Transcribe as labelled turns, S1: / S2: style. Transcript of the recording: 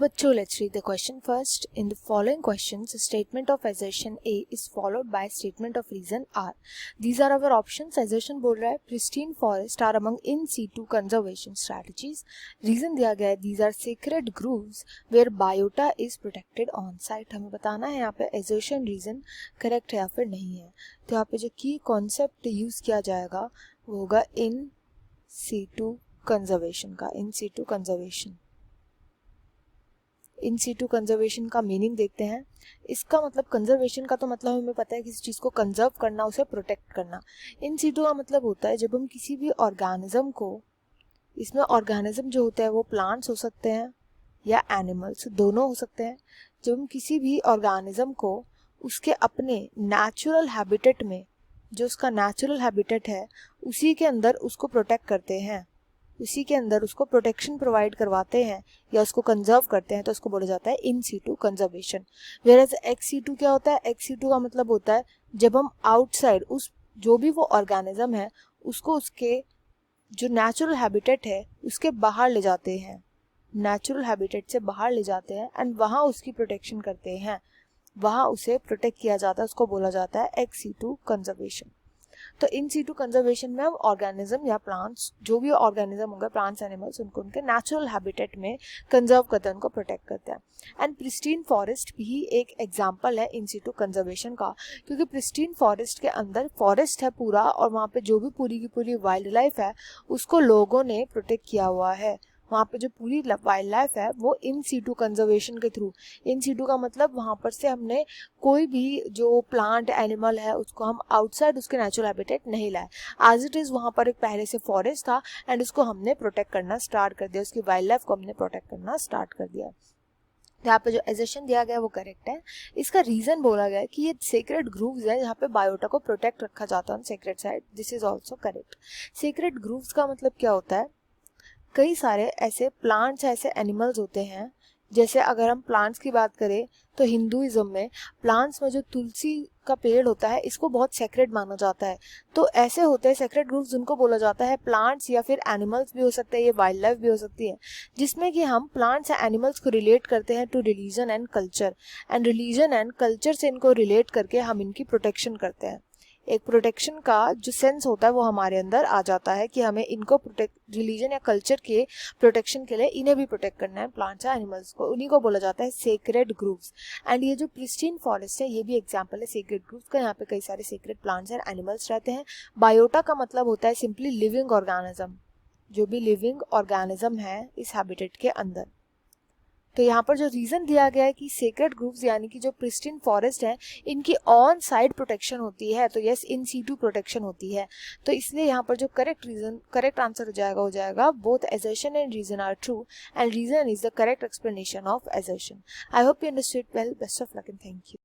S1: बच्चों, let's read the question first. In the following questions, a statement of assertion A is followed by statement of reason R. These are our options. Assertion बोल रहा है pristine forest are among in situ conservation strategies. Reason दिया गया है these are sacred groves where biota is protected on site. हमें बताना है यहाँ पे assertion reason correct है या फिर नहीं है. तो यहाँ पे जो key concept use किया जाएगा वो होगा in situ conservation का. in situ conservation. In situ conservation का मीनिंग देखते हैं. इसका मतलब कंजर्वेशन का तो मतलब हमें पता है किसी चीज़ को कंजर्व करना, उसे प्रोटेक्ट करना. इन सीटू का मतलब होता है जब हम किसी भी ऑर्गेनिज्म को, इसमें ऑर्गेनिज्म जो होता है वो प्लांट्स हो सकते हैं या एनिमल्स, दोनों हो सकते हैं. जब हम किसी भी ऑर्गेनिज्म को उसके अपने नेचुरल हैबिटेट में, जो उसका नेचुरल हैबिटेट है उसी के अंदर उसको प्रोटेक्ट करते हैं, उसी के अंदर उसको प्रोटेक्शन प्रोवाइड करवाते हैं या उसको कंजर्व करते हैं, तो उसको बोला जाता है in situ conservation. Whereas ex situ क्या होता है? एक्स सीटू का मतलब होता है जब हम आउटसाइड, उस जो भी वो ऑर्गेनिज्म है उसको उसके जो नेचुरल हैबिटेट है उसके बाहर ले जाते हैं, नेचुरल हैबिटेट से बाहर ले जाते हैं एंड वहाँ उसकी प्रोटेक्शन करते हैं, वहाँ उसे प्रोटेक्ट किया जाता है, उसको बोला जाता है एक्स सीटू कंजर्वेशन. तो इन सीटू कंजर्वेशन में हम ऑर्गेनिज्म या प्लांट्स, जो भी ऑर्गेनिज्म होंगे, प्लांट्स एनिमल्स, उनको उनके नेचुरल हैबिटेट में कंजर्व करते हैं, उनको प्रोटेक्ट करते हैं. एंड प्रिस्टीन फॉरेस्ट भी एक एग्जांपल है इन सीटू कंजर्वेशन का, क्योंकि प्रिस्टीन फॉरेस्ट के अंदर फॉरेस्ट है पूरा और वहाँ पे जो भी पूरी की पूरी वाइल्ड लाइफ है उसको लोगों ने प्रोटेक्ट किया हुआ है. वहाँ पे जो पूरी वाइल्ड लाइफ है वो इन सीटू कंजर्वेशन के थ्रू, इन सीटू का मतलब वहाँ पर से हमने कोई भी जो प्लांट एनिमल है उसको हम आउटसाइड उसके नेचुरल हैबिटेट नहीं लाए. एज इट इज़ वहाँ पर एक पहले से फॉरेस्ट था एंड उसको हमने प्रोटेक्ट करना स्टार्ट कर दिया, उसकी वाइल्ड लाइफ को हमने प्रोटेक्ट करना स्टार्ट कर दिया. यहाँ पे जो एजर्शन दिया गया है वो करेक्ट है. इसका रीजन बोला गया है कि ये सेक्रेड ग्रूव्स है जहाँ पे बायोटा को प्रोटेक्ट रखा जाता है sacred side. This is also correct. Sacred grooves का मतलब क्या होता है? कई सारे ऐसे प्लांट्स, ऐसे एनिमल्स होते हैं, जैसे अगर हम प्लांट्स की बात करें तो हिंदुइज्म में प्लांट्स में जो तुलसी का पेड़ होता है इसको बहुत सेक्रेड माना जाता है. तो ऐसे होते हैं सेक्रेड ग्रुप्स जिनको बोला जाता है प्लांट्स या फिर एनिमल्स भी हो सकते हैं, ये वाइल्ड लाइफ भी हो सकती है, जिसमें कि हम प्लांट्स या एनिमल्स को रिलेट करते हैं to religion and culture, and religion and culture से इनको रिलेट करके हम इनकी प्रोटेक्शन करते हैं. एक प्रोटेक्शन का जो सेंस होता है वो हमारे अंदर आ जाता है कि हमें इनको प्रोटेक्ट, रिलीजन या कल्चर के प्रोटेक्शन के लिए इन्हें भी प्रोटेक्ट करना है, प्लांट्स या एनिमल्स को. उन्हीं को बोला जाता है सेक्रेड ग्रुप्स. एंड ये जो प्रिस्टीन फॉरेस्ट है ये भी एग्जांपल है सेक्रेड ग्रुप्स का. यहाँ पे कई सारे सेक्रेड प्लांट्स एंड एनिमल्स रहते हैं. बायोटा का मतलब होता है सिंपली लिविंग ऑर्गेनिज्म, जो भी लिविंग ऑर्गेनिज्म है इस हैबिटेट के अंदर. तो यहाँ पर जो रीजन दिया गया है कि सेक्रेड ग्रुप्स यानी कि जो प्रिस्टीन फॉरेस्ट है इनकी ऑन साइड प्रोटेक्शन होती है, तो यस इन सीटू प्रोटेक्शन होती है. तो इसलिए यहाँ पर जो करेक्ट आंसर हो जाएगा both assertion and reason are true and reason is the correct explanation of assertion. I hope you understood well. Best of luck and thank you.